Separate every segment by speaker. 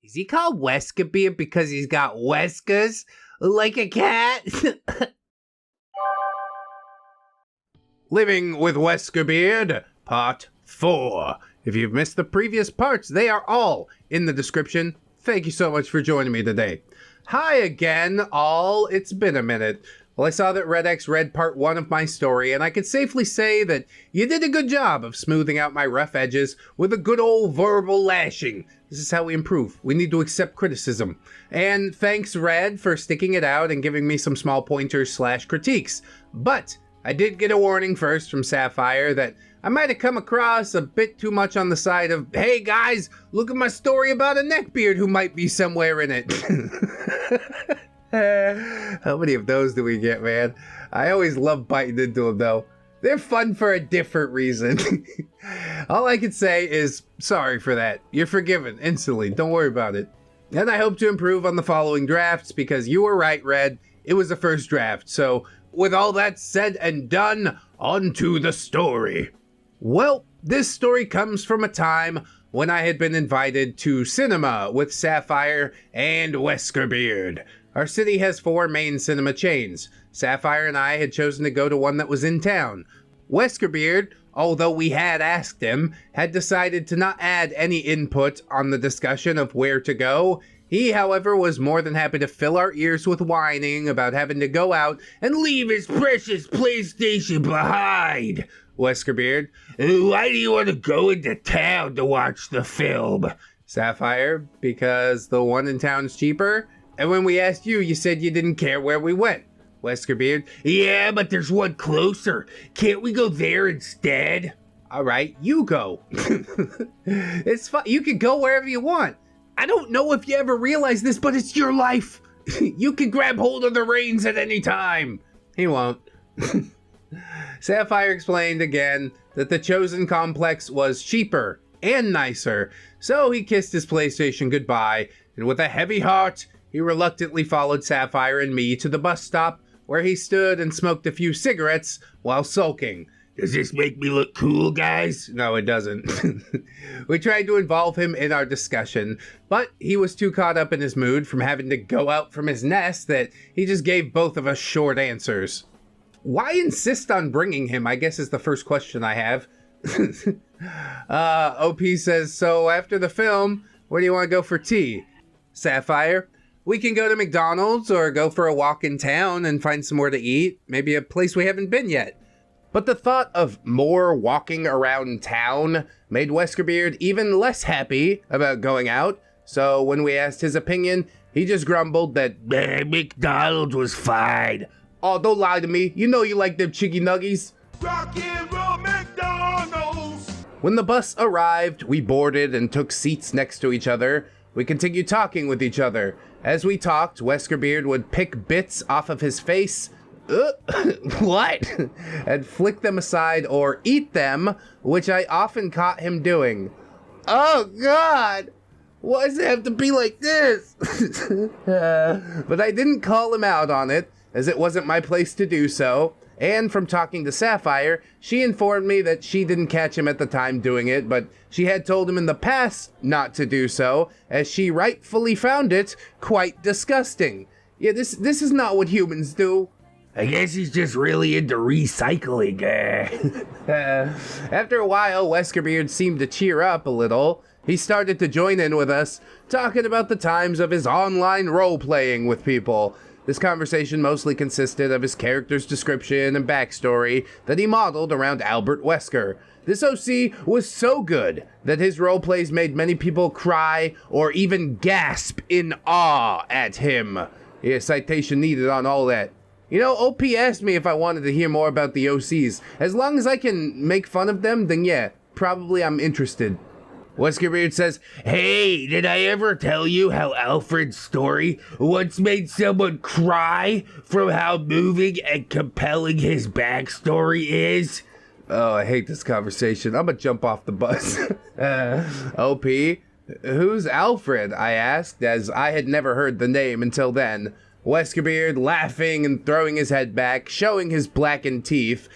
Speaker 1: Is he called Weskerbeard because he's got whiskers like a cat? Living with Weskerbeard, Part 4. If you've missed the previous parts, they are all in the description. Thank you so much for joining me today. Hi again, all. It's been a minute. Well, I saw that ReddX read part 1 of my story, and I can safely say that you did a good job of smoothing out my rough edges with a good old verbal lashing. This is how we improve. We need to accept criticism. And thanks, Red, for sticking it out and giving me some small pointers / critiques. But I did get a warning first from Sapphire that I might have come across a bit too much on the side of, hey guys, look at my story about a neckbeard who might be somewhere in it. How many of those do we get, man? I always love biting into them, though. They're fun for a different reason. All I can say is, sorry for that. You're forgiven instantly. Don't worry about it. And I hope to improve on the following drafts, because you were right, Red. It was the first draft. So, with all that said and done, on to the story. Well, this story comes from a time when I had been invited to cinema with Sapphire and Weskerbeard. Our city has 4 main cinema chains. Sapphire and I had chosen to go to one that was in town. Weskerbeard, although we had asked him, had decided to not add any input on the discussion of where to go. He, however, was more than happy to fill our ears with whining about having to go out and leave his precious PlayStation behind. Weskerbeard, why do you want to go into town to watch the film? Sapphire, because the one in town's cheaper. And when we asked you, you said you didn't care where we went. Weskerbeard, yeah, but there's one closer. Can't we go there instead? All right, you go. It's fine. You can go wherever you want. I don't know if you ever realize this, but it's your life. You can grab hold of the reins at any time. He won't. Sapphire explained again that the chosen complex was cheaper and nicer, so he kissed his PlayStation goodbye, and with a heavy heart, he reluctantly followed Sapphire and me to the bus stop, where he stood and smoked a few cigarettes while sulking. Does this make me look cool, guys? No, it doesn't. We tried to involve him in our discussion, but he was too caught up in his mood from having to go out from his nest that he just gave both of us short answers. Why insist on bringing him, I guess is the first question I have. OP says, so after the film, where do you want to go for tea? Sapphire, we can go to McDonald's or go for a walk in town and find somewhere to eat, maybe a place we haven't been yet. But the thought of more walking around town made Weskerbeard even less happy about going out, so when we asked his opinion, he just grumbled that McDonald's was fine. Oh, don't lie to me, you know you like them chicken nuggies. Rock and roll McDonald's! When the bus arrived, we boarded and took seats next to each other. We continued talking with each other. As we talked, Weskerbeard would pick bits off of his face, what? And flick them aside or eat them, which I often caught him doing. Oh God! Why does it have to be like this? But I didn't call him out on it, as it wasn't my place to do so. And from talking to Sapphire, she informed me that she didn't catch him at the time doing it, but she had told him in the past not to do so, as she rightfully found it quite disgusting. Yeah, this is not what humans do. I guess he's just really into recycling. After a while, Weskerbeard seemed to cheer up a little. He started to join in with us, talking about the times of his online role-playing with people. This conversation mostly consisted of his character's description and backstory that he modeled around Albert Wesker. This OC was so good that his roleplays made many people cry or even gasp in awe at him. Yeah, citation needed on all that. You know, OP asked me if I wanted to hear more about the OCs. As long as I can make fun of them, then yeah, probably I'm interested. Weskerbeard says, hey, did I ever tell you how Alfred's story once made someone cry from how moving and compelling his backstory is? Oh, I hate this conversation. I'm gonna jump off the bus. OP, who's Alfred? I asked, as I had never heard the name until then. Weskerbeard laughing and throwing his head back, showing his blackened teeth.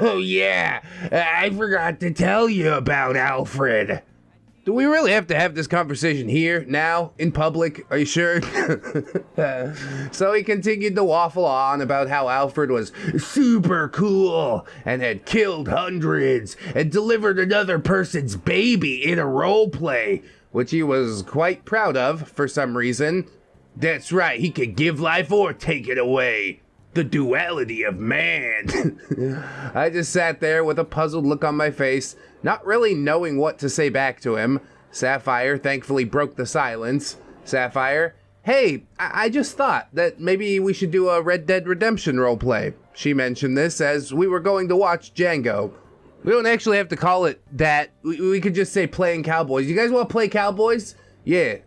Speaker 1: Oh yeah, I forgot to tell you about Alfred. Do we really have to have this conversation here, now, in public? Are you sure? So he continued to waffle on about how Alfred was super cool and had killed hundreds and delivered another person's baby in a role play, which he was quite proud of for some reason. That's right, he could give life or take it away. The duality of man. I just sat there with a puzzled look on my face, not really knowing what to say back to him. Sapphire thankfully broke the silence. Sapphire, hey, I just thought that maybe we should do a Red Dead Redemption roleplay. She mentioned this as we were going to watch Django. We don't actually have to call it that. We could just say playing cowboys. You guys want to play cowboys? Yeah,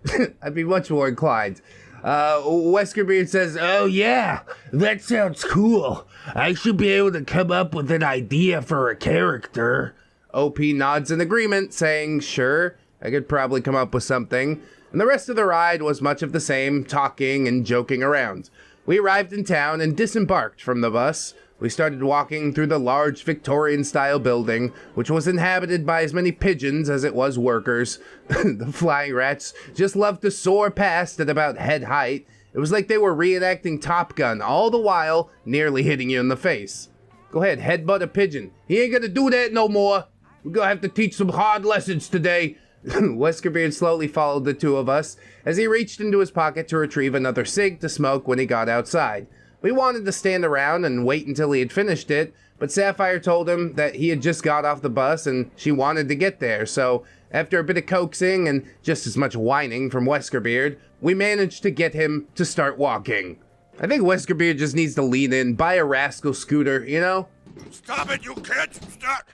Speaker 1: I'd be much more inclined. Weskerbeard says, oh yeah, that sounds cool. I should be able to come up with an idea for a character. OP nods in agreement, saying, sure, I could probably come up with something. And the rest of the ride was much of the same, talking and joking around. We arrived in town and disembarked from the bus. We started walking through the large Victorian-style building, which was inhabited by as many pigeons as it was workers. The flying rats just loved to soar past at about head height. It was like they were reenacting Top Gun, all the while nearly hitting you in the face. Go ahead, headbutt a pigeon. He ain't gonna do that no more. We're gonna have to teach some hard lessons today. Weskerbeard slowly followed the two of us as he reached into his pocket to retrieve another cig to smoke when he got outside. We wanted to stand around and wait until he had finished it, but Sapphire told him that he had just got off the bus and she wanted to get there, so after a bit of coaxing and just as much whining from Weskerbeard, we managed to get him to start walking. I think Weskerbeard just needs to lean in, buy a rascal scooter, you know?
Speaker 2: Stop it, you kids! Stop!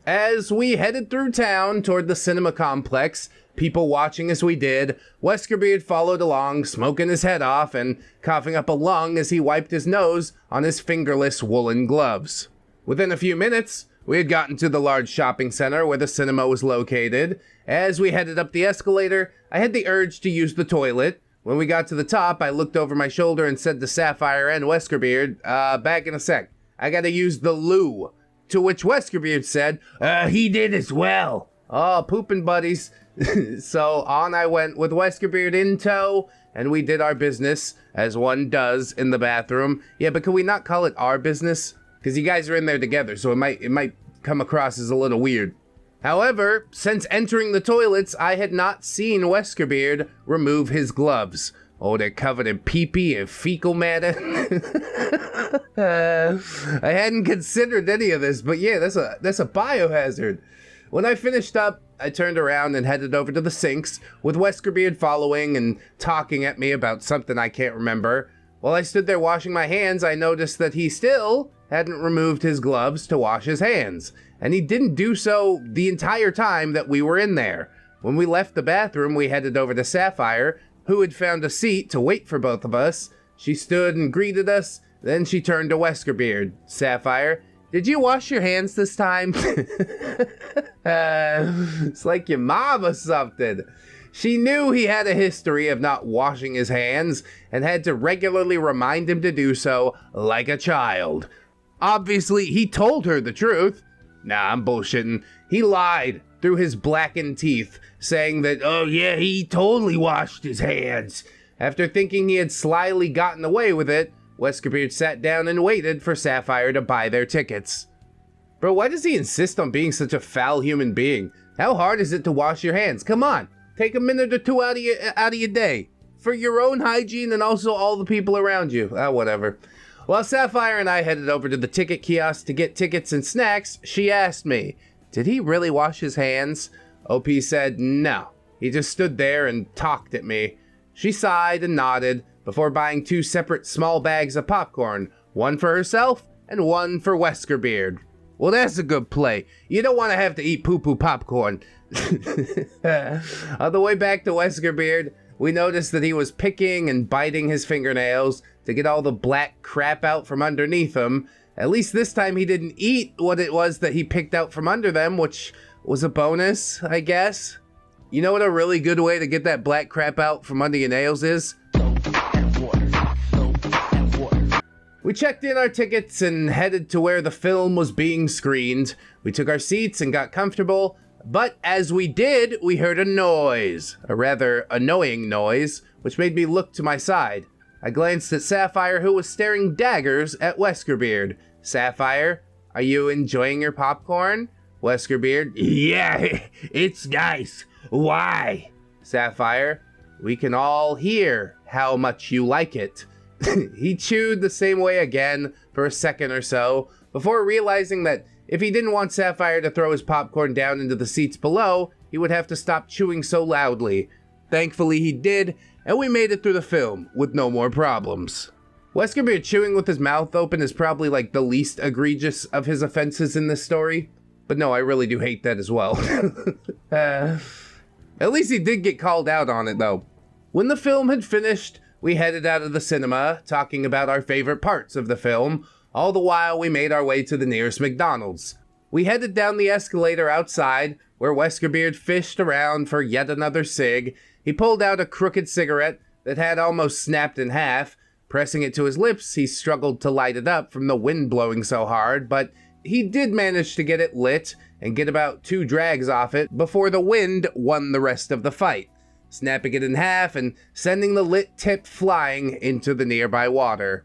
Speaker 1: As we headed through town toward the cinema complex, people watching as we did, Weskerbeard followed along, smoking his head off and coughing up a lung as he wiped his nose on his fingerless woolen gloves. Within a few minutes, we had gotten to the large shopping center where the cinema was located. As we headed up the escalator, I had the urge to use the toilet. When we got to the top, I looked over my shoulder and said to Sapphire and Weskerbeard, back in a sec, I gotta use the loo. To which Weskerbeard said, he did as well. Oh, pooping buddies. So on I went with Weskerbeard in tow, and we did our business, as one does in the bathroom. Yeah, but can we not call it our business? Because you guys are in there together, so it might come across as a little weird. However, since entering the toilets, I had not seen Weskerbeard remove his gloves. Oh, they're covered in pee-pee and fecal matter. I hadn't considered any of this, but yeah, that's a biohazard. When I finished up, I turned around and headed over to the sinks, with Weskerbeard following and talking at me about something I can't remember. While I stood there washing my hands, I noticed that he still hadn't removed his gloves to wash his hands, and he didn't do so the entire time that we were in there. When we left the bathroom, we headed over to Sapphire, who had found a seat to wait for both of us. She stood and greeted us, then she turned to Weskerbeard. Sapphire, did you wash your hands this time? It's like your mom or something. She knew he had a history of not washing his hands and had to regularly remind him to do so like a child. Obviously, he told her the truth. Nah, I'm bullshitting. He lied through his blackened teeth, saying that, oh yeah, he totally washed his hands. After thinking he had slyly gotten away with it, Weskerbeard sat down and waited for Sapphire to buy their tickets. Bro, why does he insist on being such a foul human being? How hard is it to wash your hands? Come on, take a minute or two out of your day. For your own hygiene and also all the people around you. Whatever. While Sapphire and I headed over to the ticket kiosk to get tickets and snacks, she asked me, did he really wash his hands? OP said no. He just stood there and talked at me. She sighed and nodded before buying 2 separate small bags of popcorn, one for herself and one for Weskerbeard. Well, that's a good play. You don't want to have to eat poo-poo popcorn. On the way back to Weskerbeard, we noticed that he was picking and biting his fingernails to get all the black crap out from underneath him. At least this time he didn't eat what it was that he picked out from under them, which was a bonus, I guess. You know what a really good way to get that black crap out from under your nails is? We We checked in our tickets and headed to where the film was being screened. We took our seats and got comfortable, but as we did, we heard a noise, a rather annoying noise, which made me look to my side. I glanced at Sapphire, who was staring daggers at Weskerbeard. Sapphire, are you enjoying your popcorn? Weskerbeard, yeah, it's nice. Why? Sapphire, we can all hear how much you like it. He chewed the same way again for a second or so, before realizing that if he didn't want Sapphire to throw his popcorn down into the seats below, he would have to stop chewing so loudly. Thankfully he did, and we made it through the film with no more problems. Weskerbeard chewing with his mouth open is probably like the least egregious of his offenses in this story. But no, I really do hate that as well. At least he did get called out on it though. When the film had finished, we headed out of the cinema, talking about our favorite parts of the film. All the while, we made our way to the nearest McDonald's. We headed down the escalator outside, where Weskerbeard fished around for yet another cig. He pulled out a crooked cigarette that had almost snapped in half. Pressing it to his lips, he struggled to light it up from the wind blowing so hard, but he did manage to get it lit and get about 2 drags off it before the wind won the rest of the fight, snapping it in half and sending the lit tip flying into the nearby water.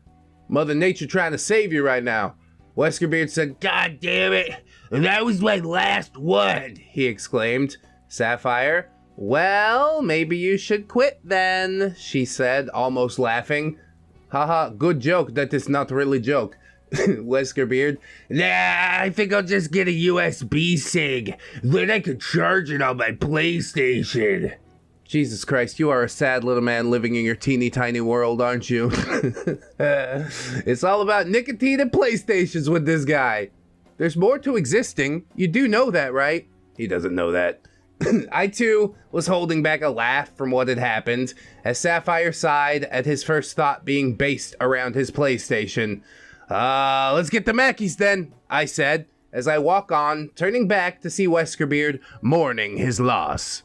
Speaker 1: Mother Nature trying to save you right now. Weskerbeard said, "God damn it, that was my last one," he exclaimed. Sapphire, "Well, maybe you should quit then," she said, almost laughing. Haha, good joke, that is not really joke. Weskerbeard, "Nah, I think I'll just get a USB cig, then I can charge it on my PlayStation." Jesus Christ, you are a sad little man living in your teeny tiny world, aren't you? It's all about nicotine and PlayStations with this guy. There's more to existing. You do know that, right? He doesn't know that. I too was holding back a laugh from what had happened, as Sapphire sighed at his first thought being based around his PlayStation. Let's get the Mackies then, I said, as I walk on, turning back to see Weskerbeard mourning his loss.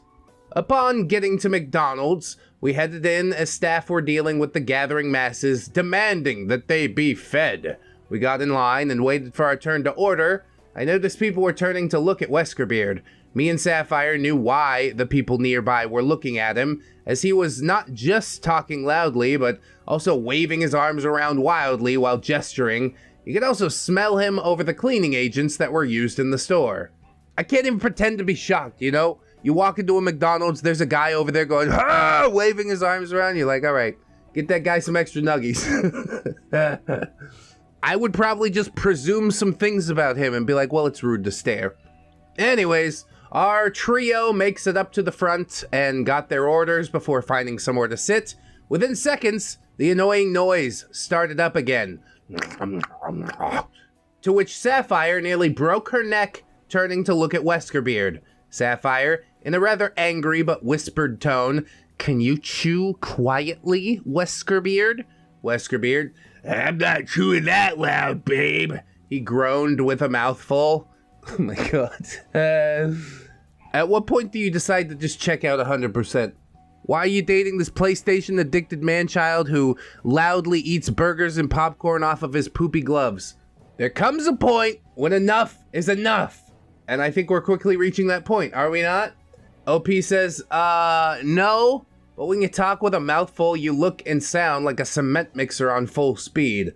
Speaker 1: Upon getting to McDonald's, we headed in as staff were dealing with the gathering masses, demanding that they be fed. We got in line and waited for our turn to order. I noticed people were turning to look at Weskerbeard. Me and Sapphire knew why the people nearby were looking at him, as he was not just talking loudly, but also waving his arms around wildly while gesturing. You could also smell him over the cleaning agents that were used in the store. I can't even pretend to be shocked, you know? You walk into a McDonald's, there's a guy over there going, "Ah!" waving his arms around. You're like, all right, get that guy some extra nuggies. I would probably just presume some things about him and be like, well, it's rude to stare. Anyways, our trio makes it up to the front and got their orders before finding somewhere to sit. Within seconds, the annoying noise started up again. To which Sapphire nearly broke her neck, turning to look at Weskerbeard. Sapphire, in a rather angry but whispered tone, "Can you chew quietly, Weskerbeard?" Weskerbeard, "I'm not chewing that loud, babe," he groaned with a mouthful. Oh my god. At what point do you decide to just check out 100%? Why are you dating this PlayStation addicted man-child who loudly eats burgers and popcorn off of his poopy gloves? There comes a point when enough is enough. And I think we're quickly reaching that point, are we not? OP says, no, but when you talk with a mouthful, you look and sound like a cement mixer on full speed.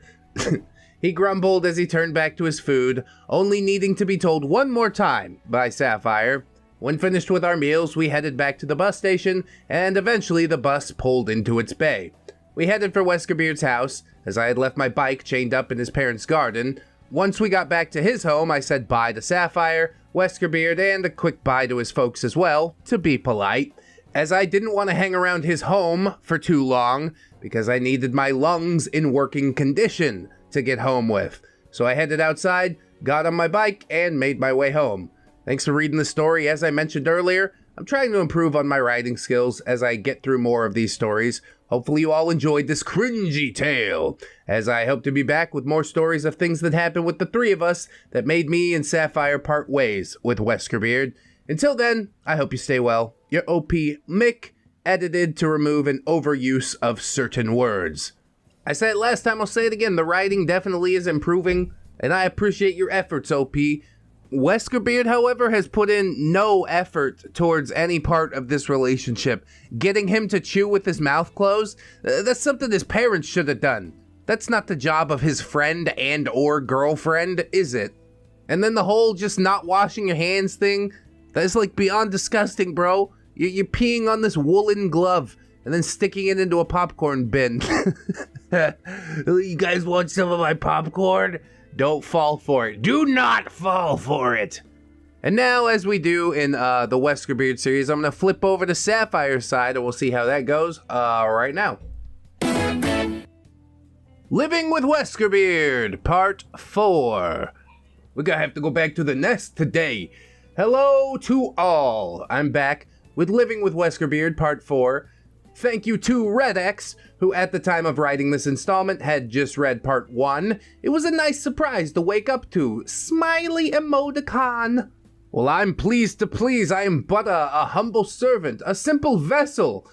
Speaker 1: He grumbled as he turned back to his food, only needing to be told one more time by Sapphire. When finished with our meals, we headed back to the bus station, and eventually the bus pulled into its bay. We headed for Weskerbeard's house, as I had left my bike chained up in his parents' garden. Once we got back to his home, I said bye to Sapphire, Weskerbeard, and a quick bye to his folks as well, to be polite, as I didn't want to hang around his home for too long, because I needed my lungs in working condition to get home with. So I headed outside, got on my bike, and made my way home. Thanks for reading the story. As I mentioned earlier, I'm trying to improve on my writing skills as I get through more of these stories. Hopefully you all enjoyed this cringy tale, as I hope to be back with more stories of things that happened with the three of us that made me and Sapphire part ways with Weskerbeard. Until then, I hope you stay well. Your OP Mick, edited to remove an overuse of certain words. I said it last time, I'll say it again. The writing definitely is improving, and I appreciate your efforts, OP. Weskerbeard, however, has put in no effort towards any part of this relationship. Getting him to chew with his mouth closed, that's something his parents should have done. That's not the job of his friend and or girlfriend, is it? And then the whole just not washing your hands thing, that's like beyond disgusting, bro. You're peeing on this woolen glove and then sticking it into a popcorn bin. You guys want some of my popcorn? Don't fall for it. Do not fall for it. And now, as we do in the Weskerbeard series, I'm going to flip over to Sapphire's side and we'll see how that goes right now. Living with Weskerbeard, Part 4. We're going to have to go back to the nest today. Hello to all. I'm back with Living with Weskerbeard, Part 4. Thank you to ReddX, who at the time of writing this installment had just read Part 1. It was a nice surprise to wake up to. Smiley emoticon. Well, I'm pleased to please. I am but a humble servant, a simple vessel.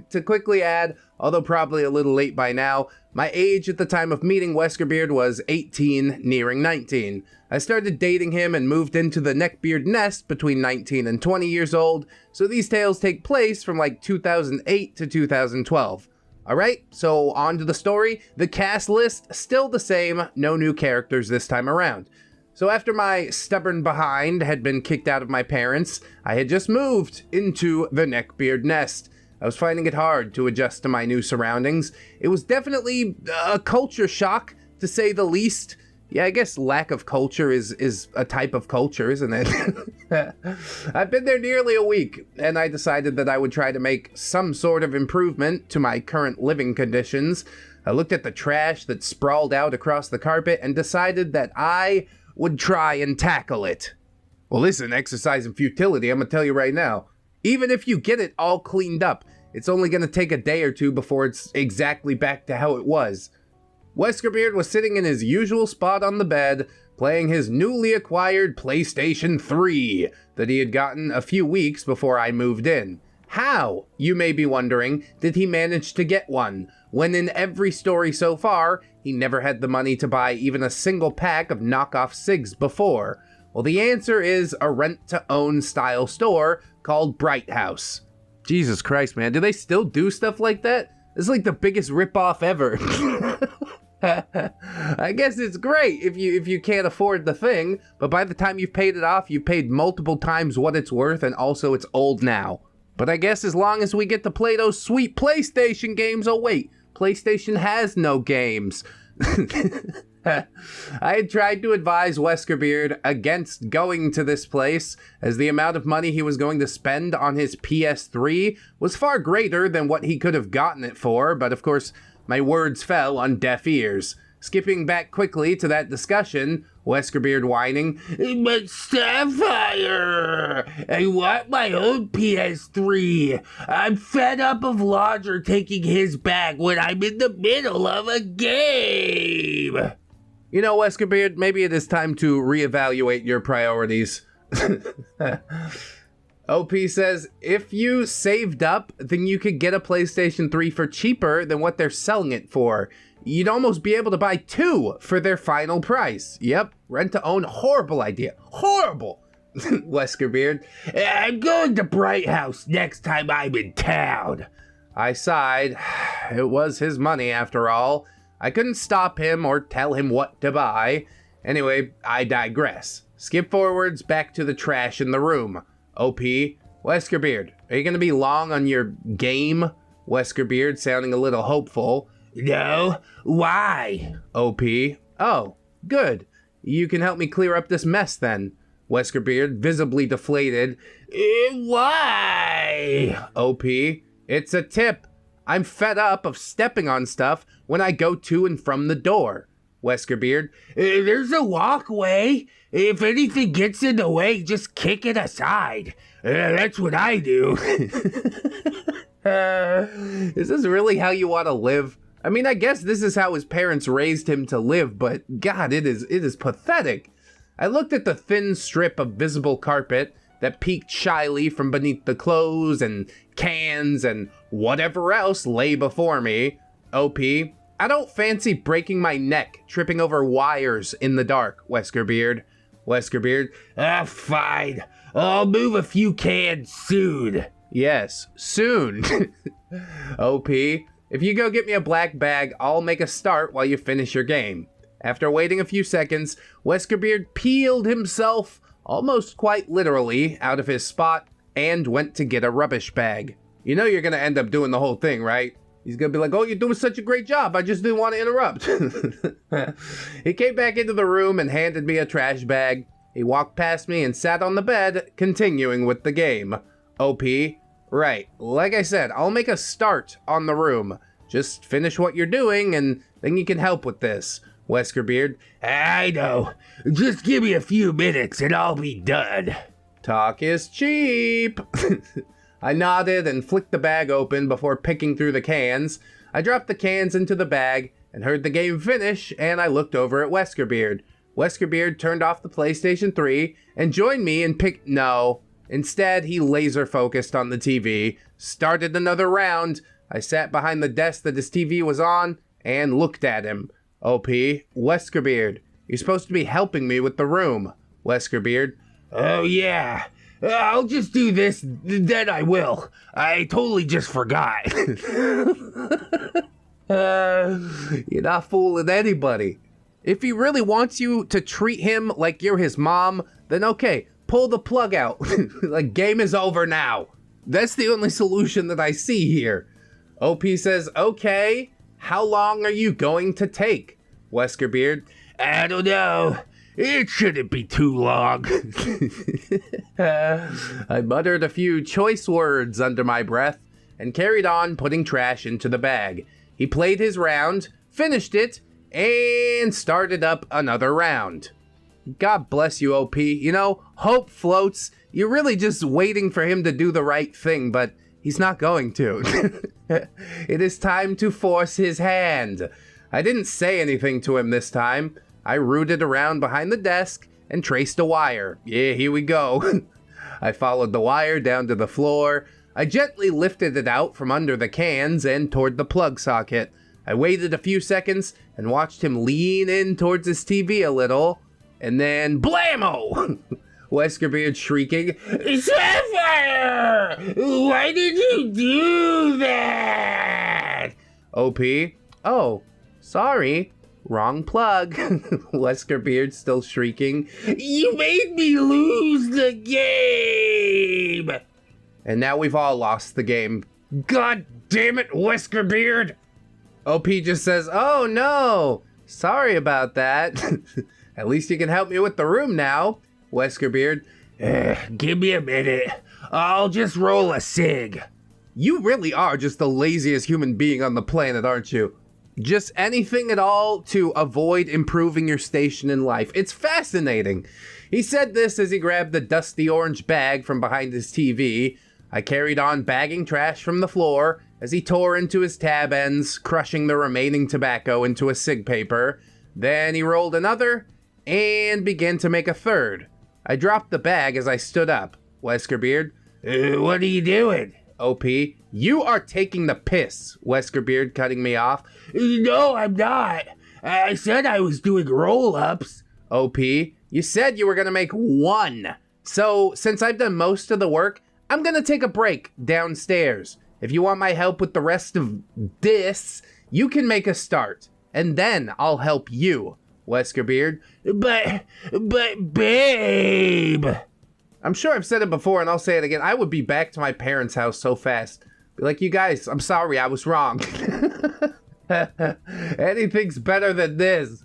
Speaker 1: To quickly add, although probably a little late by now, my age at the time of meeting Weskerbeard was 18, nearing 19. I started dating him and moved into the Neckbeard nest between 19 and 20 years old, so these tales take place from like 2008 to 2012. Alright, so on to the story. The cast list, still the same, no new characters this time around. So after my stubborn behind had been kicked out of my parents, I had just moved into the Neckbeard nest. I was finding it hard to adjust to my new surroundings. It was definitely a culture shock, to say the least. Yeah, I guess lack of culture is a type of culture, isn't it? I've been there nearly a week, and I decided that I would try to make some sort of improvement to my current living conditions. I looked at the trash that sprawled out across the carpet and decided that I would try and tackle it. Well, this is an exercise in futility, I'm gonna tell you right now. Even if you get it all cleaned up, it's only going to take a day or two before it's exactly back to how it was. Weskerbeard was sitting in his usual spot on the bed, playing his newly acquired PlayStation 3 that he had gotten a few weeks before I moved in. How, you may be wondering, did he manage to get one, when in every story so far, he never had the money to buy even a single pack of knockoff cigs before? Well, the answer is a rent-to-own style store called Bright House. Jesus Christ, man. Do they still do stuff like that? It's like the biggest ripoff ever. I guess it's great if you can't afford the thing, but by the time you've paid it off, you've paid multiple times what it's worth, and also it's old now. But I guess as long as we get to play those sweet PlayStation games, oh wait, PlayStation has no games. I had tried to advise Weskerbeard against going to this place, as the amount of money he was going to spend on his PS3 was far greater than what he could have gotten it for, but of course, my words fell on deaf ears. Skipping back quickly to that discussion, Weskerbeard whining, "But Sapphire, I want my own PS3. I'm fed up of Lodger taking his back when I'm in the middle of a game." You know, Weskerbeard, maybe it is time to reevaluate your priorities. OP says, if you saved up, then you could get a PlayStation 3 for cheaper than what they're selling it for. You'd almost be able to buy 2 for their final price. Yep, rent to own, horrible idea. Horrible! Weskerbeard, I'm going to Bright House next time I'm in town. I sighed. It was his money after all. I couldn't stop him or tell him what to buy. Anyway, I digress. Skip forwards back to the trash in the room. OP, Weskerbeard, are you going to be long on your game? Weskerbeard, sounding a little hopeful. No, why? OP, oh, good. You can help me clear up this mess then. Weskerbeard, visibly deflated. Why? OP, it's a tip. I'm fed up of stepping on stuff when I go to and from the door. Weskerbeard, there's a walkway. If anything gets in the way, just kick it aside. That's what I do. Is this really how you want to live? I mean, I guess this is how his parents raised him to live, but God, it is pathetic. I looked at the thin strip of visible carpet that peeked shyly from beneath the clothes and cans and whatever else lay before me. OP, I don't fancy breaking my neck tripping over wires in the dark, Weskerbeard. Weskerbeard, fine. I'll move a few cans soon. Yes, soon. OP, if you go get me a black bag, I'll make a start while you finish your game. After waiting a few seconds, Weskerbeard peeled himself, almost quite literally, out of his spot and went to get a rubbish bag. You know you're gonna end up doing the whole thing, right? He's gonna be like, oh, you're doing such a great job, I just didn't want to interrupt. He came back into the room and handed me a trash bag. He walked past me and sat on the bed, continuing with the game. OP, right, like I said, I'll make a start on the room. Just finish what you're doing and then you can help with this. Weskerbeard, I know. Just give me a few minutes and I'll be done. Talk is cheap. I nodded and flicked the bag open before picking through the cans. I dropped the cans into the bag and heard the game finish, and I looked over at Weskerbeard. Weskerbeard turned off the PlayStation 3 and joined me and picked... No. Instead, he laser focused on the TV, started another round. I sat behind the desk that his TV was on and looked at him. OP, Weskerbeard, you're supposed to be helping me with the room. Weskerbeard, oh yeah, I'll just do this, then I will. I totally just forgot. You're not fooling anybody. If he really wants you to treat him like you're his mom, then okay, pull the plug out. Like, game is over now. That's the only solution that I see here. OP says, okay, how long are you going to take? Weskerbeard, I don't know. It shouldn't be too long. I muttered a few choice words under my breath and carried on putting trash into the bag. He played his round, finished it, and started up another round. God bless you, OP. You know, hope floats. You're really just waiting for him to do the right thing, but he's not going to. It is time to force his hand. I didn't say anything to him this time. I rooted around behind the desk and traced a wire. Yeah, here we go. I followed the wire down to the floor. I gently lifted it out from under the cans and toward the plug socket. I waited a few seconds and watched him lean in towards his TV a little, and then blammo! Weskerbeard shrieking, Sapphire! Why did you do that? OP, oh, sorry. Wrong plug. Weskerbeard still shrieking, you made me lose the game! And now we've all lost the game. God damn it, Weskerbeard! OP just says, oh no, sorry about that. At least you can help me with the room now. Weskerbeard, give me a minute. I'll just roll a cig. You really are just the laziest human being on the planet, aren't you? Just anything at all to avoid improving your station in life. It's fascinating. He said this as he grabbed the dusty orange bag from behind his TV. I carried on bagging trash from the floor as he tore into his tab ends, crushing the remaining tobacco into a cig paper. Then he rolled another and began to make a third. I dropped the bag as I stood up. Weskerbeard, what are you doing? OP, you are taking the piss. Weskerbeard cutting me off. No, I'm not. I said I was doing roll-ups. OP, you said you were gonna make one. So, since I've done most of the work, I'm gonna take a break downstairs. If you want my help with the rest of this, you can make a start, and then I'll help you. Weskerbeard, but babe. I'm sure I've said it before and I'll say it again. I would be back to my parents' house so fast. Be like, you guys, I'm sorry, I was wrong. Anything's better than this.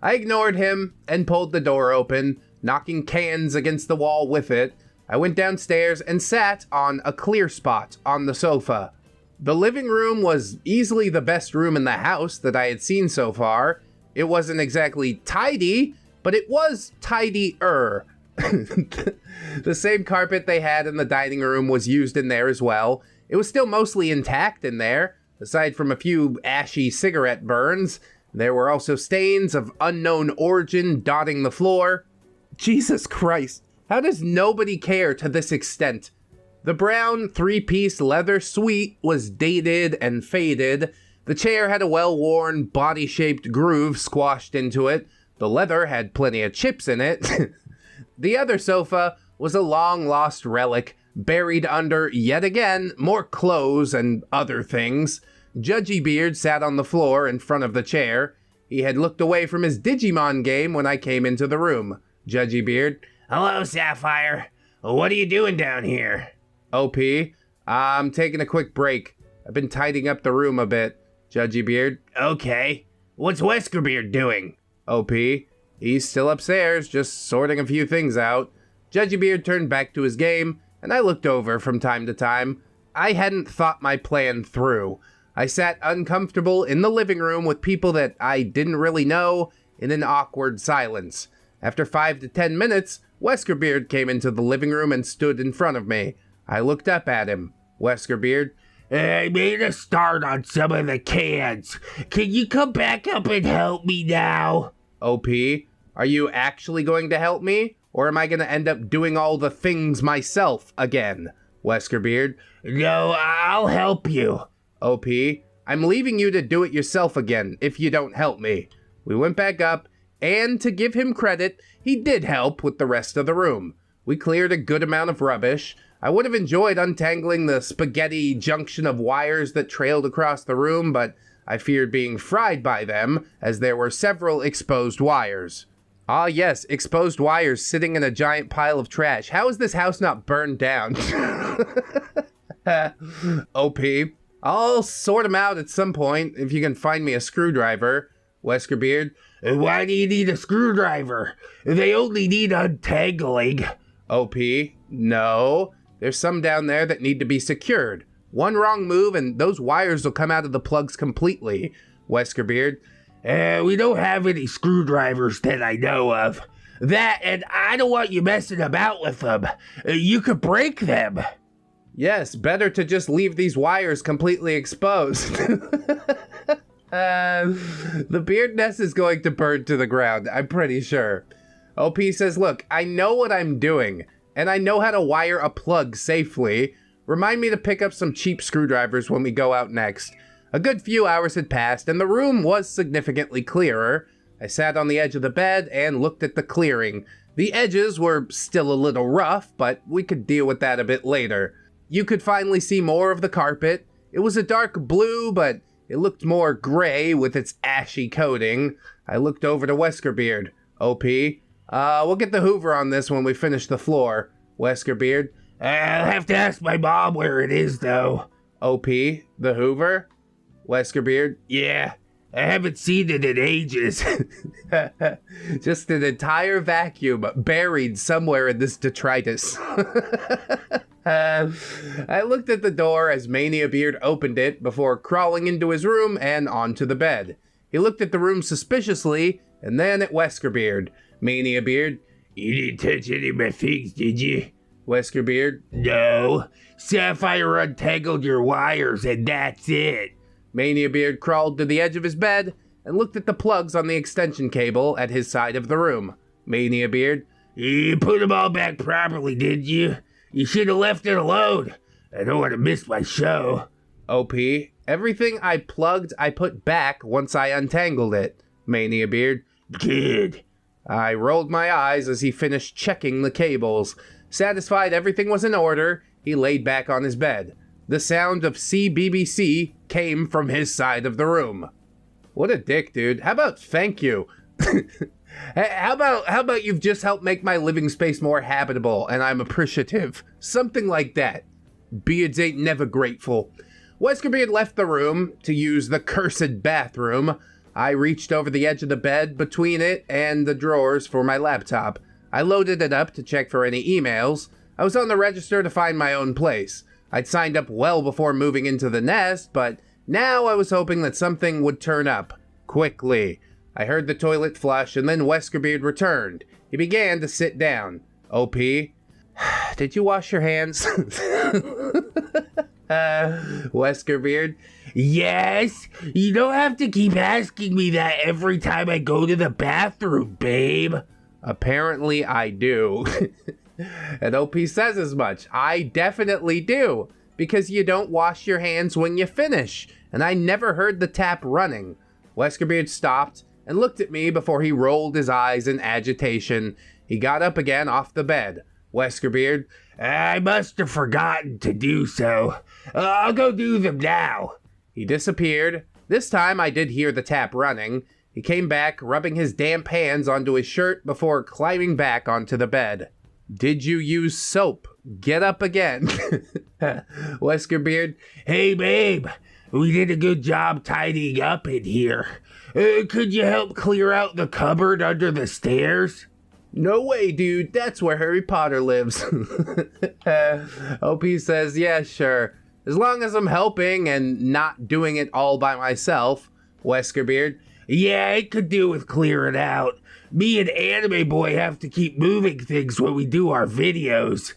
Speaker 1: I ignored him and pulled the door open, knocking cans against the wall with it. I went downstairs and sat on a clear spot on the sofa. The living room was easily the best room in the house that I had seen so far. It wasn't exactly tidy, but it was tidier. The same carpet they had in the dining room was used in there as well. It was still mostly intact in there, aside from a few ashy cigarette burns. There were also stains of unknown origin dotting the floor. Jesus Christ, how does nobody care to this extent? The brown three-piece leather suite was dated and faded. The chair had a well-worn, body-shaped groove squashed into it. The leather had plenty of chips in it. The other sofa was a long-lost relic, buried under, yet again, more clothes and other things. Judgy Beard sat on the floor in front of the chair. He had looked away from his Digimon game when I came into the room. Judgy Beard:
Speaker 3: Hello, Sapphire. What are you doing down here?
Speaker 1: OP: I'm taking a quick break. I've been tidying up the room a bit. Judgy Beard:
Speaker 3: Okay. What's Weskerbeard doing?
Speaker 1: OP: He's still upstairs, just sorting a few things out. Judgy Beard turned back to his game, and I looked over from time to time. I hadn't thought my plan through. I sat uncomfortable in the living room with people that I didn't really know in an awkward silence. After 5 to 10 minutes, Weskerbeard came into the living room and stood in front of me. I looked up at him. Weskerbeard:
Speaker 3: I made a start on some of the cans. Can you come back up and help me now?
Speaker 1: OP: Are you actually going to help me? Or am I going to end up doing all the things myself again? Weskerbeard:
Speaker 3: No, I'll help you.
Speaker 1: OP: I'm leaving you to do it yourself again if you don't help me. We went back up, and to give him credit, he did help with the rest of the room. We cleared a good amount of rubbish. I would have enjoyed untangling the spaghetti junction of wires that trailed across the room, but I feared being fried by them, as there were several exposed wires. Ah yes, exposed wires sitting in a giant pile of trash. How is this house not burned down? OP: I'll sort them out at some point if you can find me a screwdriver. Weskerbeard:
Speaker 3: Why do you need a screwdriver? They only need untangling.
Speaker 1: OP: No, there's some down there that need to be secured. One wrong move and those wires will come out of the plugs completely. Weskerbeard:
Speaker 3: We don't have any screwdrivers that I know of. That, and I don't want you messing about with them. You could break them.
Speaker 1: Yes, better to just leave these wires completely exposed. The beard nest is going to burn to the ground, I'm pretty sure. OP says, look, I know what I'm doing, and I know how to wire a plug safely. Remind me to pick up some cheap screwdrivers when we go out next. A good few hours had passed, and the room was significantly clearer. I sat on the edge of the bed and looked at the clearing. The edges were still a little rough, but we could deal with that a bit later. You could finally see more of the carpet. It was a dark blue, but it looked more gray with its ashy coating. I looked over to Weskerbeard. OP: we'll get the Hoover on this when we finish the floor. Weskerbeard:
Speaker 3: I'll have to ask my mom where it is, though.
Speaker 1: OP: The Hoover? Weskerbeard:
Speaker 3: Yeah, I haven't seen it in ages.
Speaker 1: Just an entire vacuum buried somewhere in this detritus. I looked at the door as Mania Beard opened it before crawling into his room and onto the bed. He looked at the room suspiciously and then at Weskerbeard. Mania Beard:
Speaker 3: You didn't touch any of my things, did you?
Speaker 1: Weskerbeard:
Speaker 3: No. Sapphire untangled your wires and that's it.
Speaker 1: Mania Beard crawled to the edge of his bed and looked at the plugs on the extension cable at his side of the room. Mania Beard:
Speaker 3: You put them all back properly, did you? You should have left it alone. I don't want to miss my show.
Speaker 1: OP: Everything I plugged, I put back once I untangled it. Mania Beard:
Speaker 3: Good.
Speaker 1: I rolled my eyes as he finished checking the cables. Satisfied everything was in order, he laid back on his bed. The sound of CBBC came from his side of the room. What a dick, dude. How about thank you? How about you've just helped make my living space more habitable and I'm appreciative? Something like that. Beards ain't never grateful. Weskerbeard left the room to use the cursed bathroom. I reached over the edge of the bed between it and the drawers for my laptop. I loaded it up to check for any emails. I was on the register to find my own place. I'd signed up well before moving into the nest, but now I was hoping that something would turn up quickly. I heard the toilet flush and then Weskerbeard returned. He began to sit down. OP: Did you wash your hands? Weskerbeard:
Speaker 3: Yes, you don't have to keep asking me that every time I go to the bathroom, babe.
Speaker 1: Apparently I do. And OP says as much. I definitely do. Because you don't wash your hands when you finish, and I never heard the tap running. Weskerbeard stopped and looked at me before he rolled his eyes in agitation. He got up again off the bed. Weskerbeard,
Speaker 3: I must have forgotten to do so. I'll go do them now.
Speaker 1: He disappeared. This time I did hear the tap running. He came back, rubbing his damp hands onto his shirt before climbing back onto the bed. Did you use soap? Get up again. Weskerbeard,
Speaker 3: hey babe, we did a good job tidying up in here. Could you help clear out the cupboard under the stairs?
Speaker 1: No way, dude. That's where Harry Potter lives. OP says, yeah, sure. As long as I'm helping and not doing it all by myself. Weskerbeard,
Speaker 3: yeah, it could do with clearing out. Me and Anime Boy have to keep moving things when we do our videos.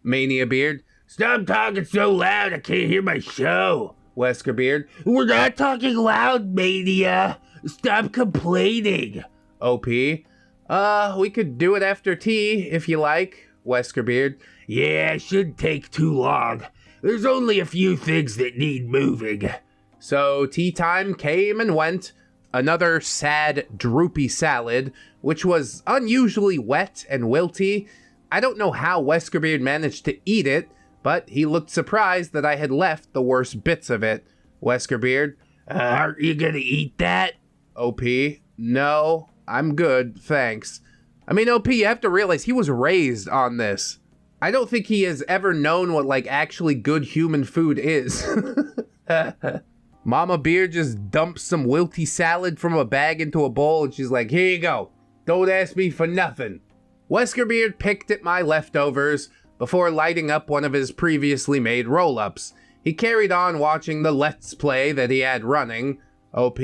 Speaker 1: Mania Beard,
Speaker 3: stop talking so loud, I can't hear my show.
Speaker 1: Weskerbeard,
Speaker 3: we're not talking loud, Mania. Stop complaining.
Speaker 1: OP, we could do it after tea, if you like. Weskerbeard,
Speaker 3: yeah, it shouldn't take too long. There's only a few things that need moving.
Speaker 1: So tea time came and went. Another sad, droopy salad, which was unusually wet and wilty. I don't know how Weskerbeard managed to eat it, but he looked surprised that I had left the worst bits of it. Weskerbeard,
Speaker 3: aren't you gonna eat that?
Speaker 1: OP, no, I'm good, thanks. I mean, OP, you have to realize he was raised on this. I don't think he has ever known what, like, actually good human food is. Mama Beard just dumps some wilty salad from a bag into a bowl, and she's like, here you go. Don't ask me for nothing. Weskerbeard picked at my leftovers before lighting up one of his previously made roll-ups. He carried on watching the Let's Play that he had running. OP,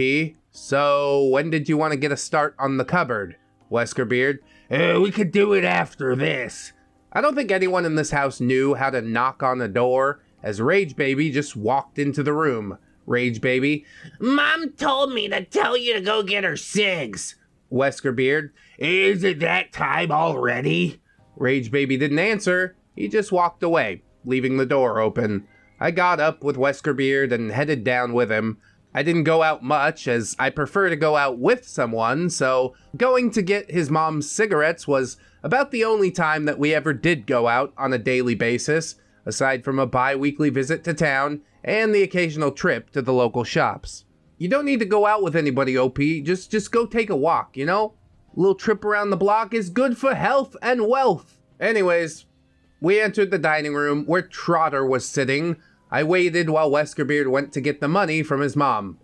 Speaker 1: so when did you want to get a start on the cupboard? Weskerbeard,
Speaker 3: we could do it after this.
Speaker 1: I don't think anyone in this house knew how to knock on a door, as Rage Baby just walked into the room. Rage Baby,
Speaker 3: Mom told me to tell you to go get her cigs.
Speaker 1: Weskerbeard,
Speaker 3: is it that time already?
Speaker 1: Rage Baby didn't answer. He just walked away, leaving the door open. I got up with Weskerbeard and headed down with him. I didn't go out much, as I prefer to go out with someone, so going to get his mom's cigarettes was about the only time that we ever did go out on a daily basis, aside from a bi-weekly visit to town and the occasional trip to the local shops. You don't need to go out with anybody, OP. Just go take a walk, you know? A little trip around the block is good for health and wealth. Anyways, we entered the dining room where Trotter was sitting. I waited while Weskerbeard went to get the money from his mom.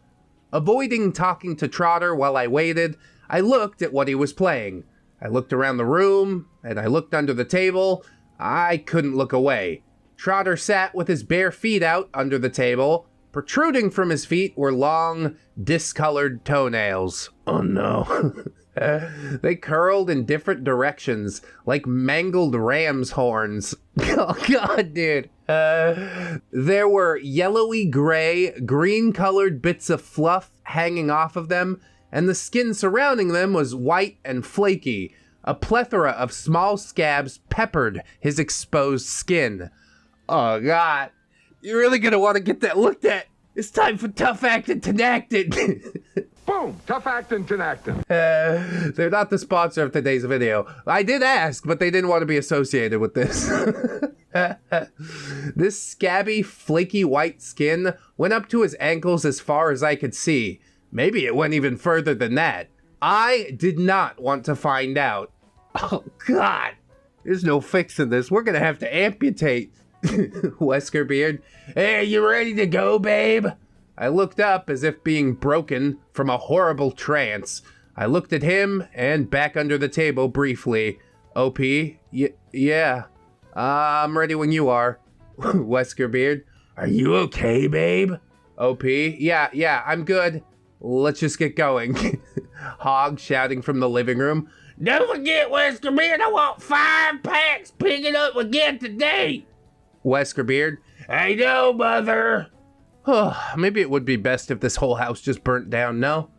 Speaker 1: Avoiding talking to Trotter while I waited, I looked at what he was playing. I looked around the room, and I looked under the table. I couldn't look away. Trotter sat with his bare feet out under the table. Protruding from his feet were long, discolored toenails. Oh no. They curled in different directions, like mangled ram's horns. Oh god, dude. There were yellowy gray, green-colored bits of fluff hanging off of them, and the skin surrounding them was white and flaky. A plethora of small scabs peppered his exposed skin. Oh god. You're really gonna want to get that looked at. It's time for Tough Actin' Tenactin'.
Speaker 4: Boom! Tough actin' tenactin'.
Speaker 1: They're not the sponsor of today's video. I did ask, but they didn't want to be associated with this. This scabby, flaky white skin went up to his ankles as far as I could see. Maybe it went even further than that. I did not want to find out. Oh, God. There's no fixing this. We're going to have to amputate. Weskerbeard.
Speaker 3: Hey, you ready to go, babe?
Speaker 1: I looked up as if being broken from a horrible trance. I looked at him and back under the table briefly. OP, yeah. I'm ready when you are. Weskerbeard.
Speaker 3: Are you okay, babe?
Speaker 1: OP, yeah, I'm good. Let's just get going. Hog shouting from the living room.
Speaker 3: Don't forget, Weskerbeard, I want 5 packs picking up again today.
Speaker 1: Weskerbeard.
Speaker 3: I know, mother.
Speaker 1: Maybe it would be best if this whole house just burnt down, no?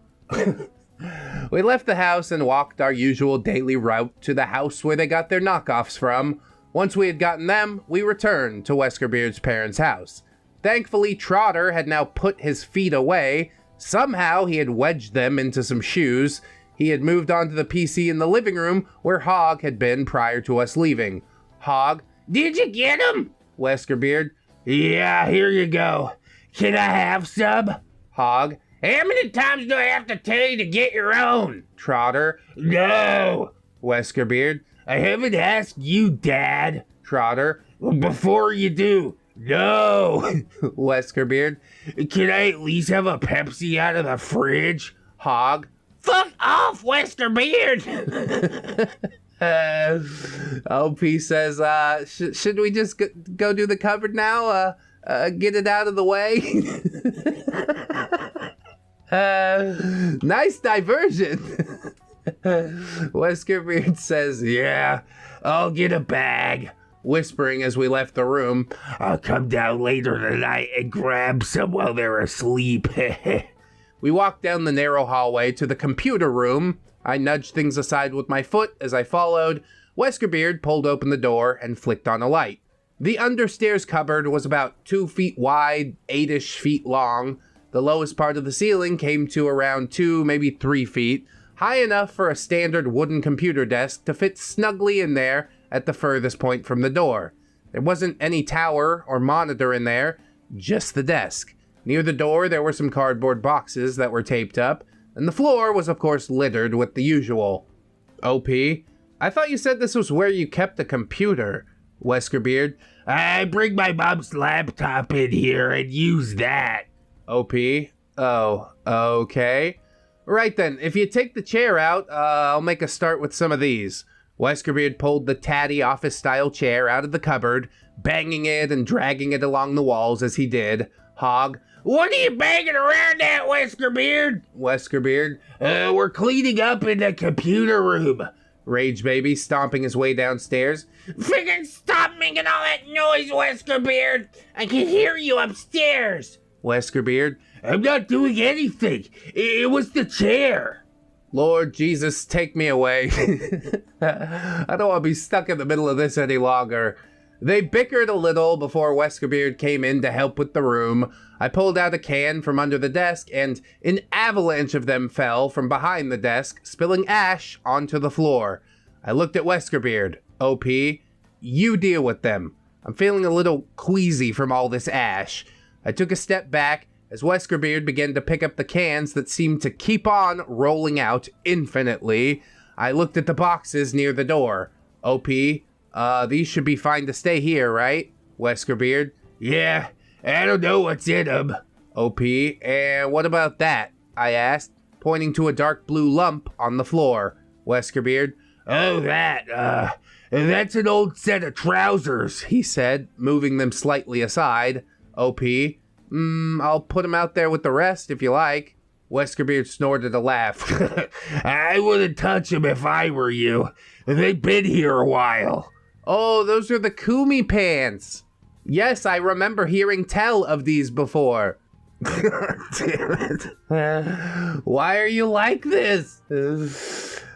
Speaker 1: We left the house and walked our usual daily route to the house where they got their knockoffs from. Once we had gotten them, we returned to Weskerbeard's parents' house. Thankfully, Trotter had now put his feet away. Somehow, he had wedged them into some shoes. He had moved on to the PC in the living room where Hog had been prior to us leaving. Hog,
Speaker 3: Did you get him?
Speaker 1: Weskerbeard.
Speaker 3: Yeah, here you go. Can I have some?
Speaker 1: Hog,
Speaker 3: How many times do I have to tell you to get your own?
Speaker 1: Trotter.
Speaker 3: No.
Speaker 1: Weskerbeard.
Speaker 3: I haven't asked you, Dad.
Speaker 1: Trotter.
Speaker 3: Before you do. No.
Speaker 1: Weskerbeard.
Speaker 3: Can I at least have a Pepsi out of the fridge?
Speaker 1: Hog.
Speaker 3: Fuck off, Weskerbeard.
Speaker 1: OP says, should we just go do the cupboard now? Get it out of the way? Nice diversion. Weskerbeard says, yeah,
Speaker 3: I'll get a bag.
Speaker 1: whispering as we left the room.
Speaker 3: I'll come down later tonight and grab some while they're asleep.
Speaker 1: We walked down the narrow hallway to the computer room. I nudged things aside with my foot as I followed. Weskerbeard pulled open the door and flicked on a light. The understairs cupboard was about 2 feet wide, 8-ish feet long. The lowest part of the ceiling came to around 2, maybe 3 feet, high enough for a standard wooden computer desk to fit snugly in there at the furthest point from the door. There wasn't any tower or monitor in there, just the desk. Near the door, there were some cardboard boxes that were taped up, and the floor was, of course, littered with the usual. OP, I thought you said this was where you kept the computer. Weskerbeard,
Speaker 3: I bring my mom's laptop in here and use that.
Speaker 1: OP, oh, okay. Right then, if you take the chair out, I'll make a start with some of these. Weskerbeard pulled the tatty office-style chair out of the cupboard, banging it and dragging it along the walls as he did. Hog,
Speaker 3: What are you banging around at, Weskerbeard?
Speaker 1: Weskerbeard,
Speaker 3: We're cleaning up in the computer room.
Speaker 1: Rage Baby stomping his way downstairs.
Speaker 3: Friggin' stop making all that noise, Weskerbeard! I can hear you upstairs!
Speaker 1: Weskerbeard,
Speaker 3: I'm not doing anything. It was the chair.
Speaker 1: Lord Jesus, take me away. I don't want to be stuck in the middle of this any longer. They bickered a little before Weskerbeard came in to help with the room. I pulled out a can from under the desk, and an avalanche of them fell from behind the desk, spilling ash onto the floor. I looked at Weskerbeard. OP, you deal with them. I'm feeling a little queasy from all this ash. I took a step back as Weskerbeard began to pick up the cans that seemed to keep on rolling out infinitely. I looked at the boxes near the door. OP, these should be fine to stay here, right? Weskerbeard,
Speaker 3: Yeah, I don't know what's in them.
Speaker 1: OP, and what about that? I asked, pointing to a dark blue lump on the floor. Weskerbeard,
Speaker 3: Oh, that's an old set of trousers.
Speaker 1: he said, moving them slightly aside. OP, I'll put them out there with the rest if you like. Weskerbeard snorted a laugh.
Speaker 3: I wouldn't touch them if I were you. They've been here a while.
Speaker 1: Oh, those are the Kumi pants. Yes, I remember hearing tell of these before. Damn it. Why are you like this?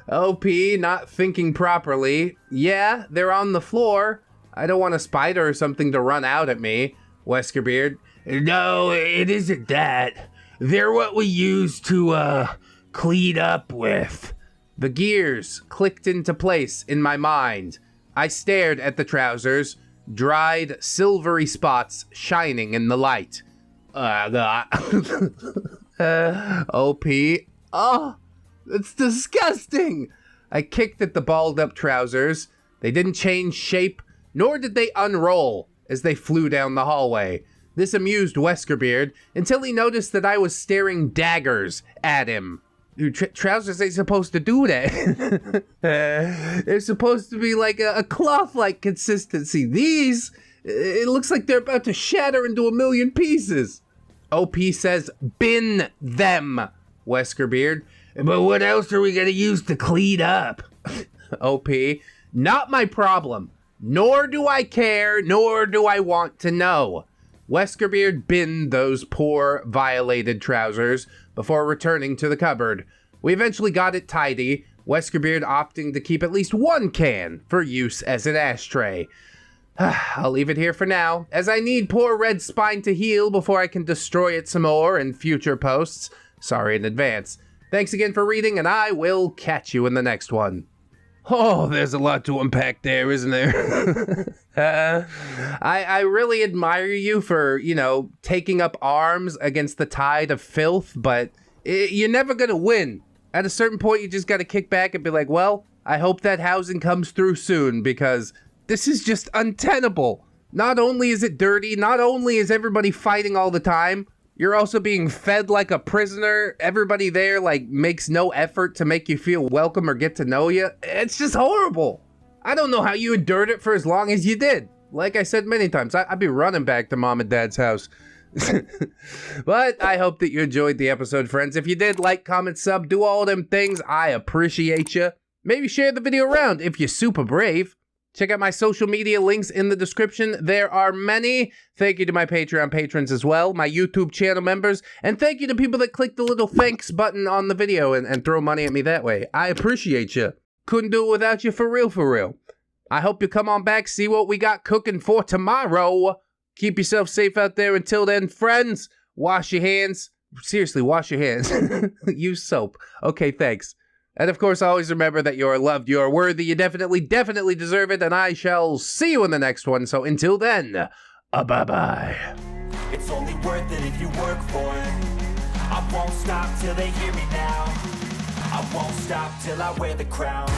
Speaker 1: OP, not thinking properly. Yeah, they're on the floor. I don't want a spider or something to run out at me. Weskerbeard,
Speaker 3: No, it isn't that. They're what we use to, clean up with.
Speaker 1: the gears clicked into place in my mind. I stared at the trousers, dried, silvery spots shining in the light. OP, oh, that's disgusting. I kicked at the balled up trousers. They didn't change shape, nor did they unroll as they flew down the hallway. This amused Weskerbeard until he noticed that I was staring daggers at him. Dude, trousers ain't supposed to do that. They're supposed to be like a cloth-like consistency. These, it looks like they're about to shatter into a million pieces. OP says, bin them, Weskerbeard.
Speaker 3: But what else are we gonna use to clean up?
Speaker 1: OP, not my problem. Nor do I care, nor do I want to know. Weskerbeard binned those poor, violated trousers before returning to the cupboard. We eventually got it tidy, Weskerbeard opting to keep at least one can for use as an ashtray. I'll leave it here for now, as I need poor Red's spine to heal before I can destroy it some more in future posts. Sorry in advance. Thanks again for reading, and I will catch you in the next one. Oh, there's a lot to unpack there, isn't there? I really admire you for, taking up arms against the tide of filth, but you're never gonna win. At a certain point, you just gotta kick back and be like, well, I hope that housing comes through soon, because this is just untenable. Not only is it dirty, not only is everybody fighting all the time, you're also being fed like a prisoner. Everybody there, makes no effort to make you feel welcome or get to know you. It's just horrible. I don't know how you endured it for as long as you did. Like I said many times, I'd be running back to Mom and Dad's house. But I hope that you enjoyed the episode, friends. If you did, like, comment, sub, do all them things. I appreciate you. Maybe share the video around if you're super brave. Check out my social media links in the description. There are many. Thank you to my Patreon patrons as well, my YouTube channel members, and thank you to people that click the little thanks button on the video and throw money at me that way. I appreciate you. Couldn't do it without you, for real, for real. I hope you come on back, see what we got cooking for tomorrow. Keep yourself safe out there. Until then, friends, wash your hands. Seriously, wash your hands. Use soap. Okay, thanks. And of course, always remember that you are loved, you are worthy, you definitely deserve it, and I shall see you in the next one. So until then, bye-bye.
Speaker 5: It's only worth it if you work for it. I won't stop till they hear me now. I won't stop till I wear the crown.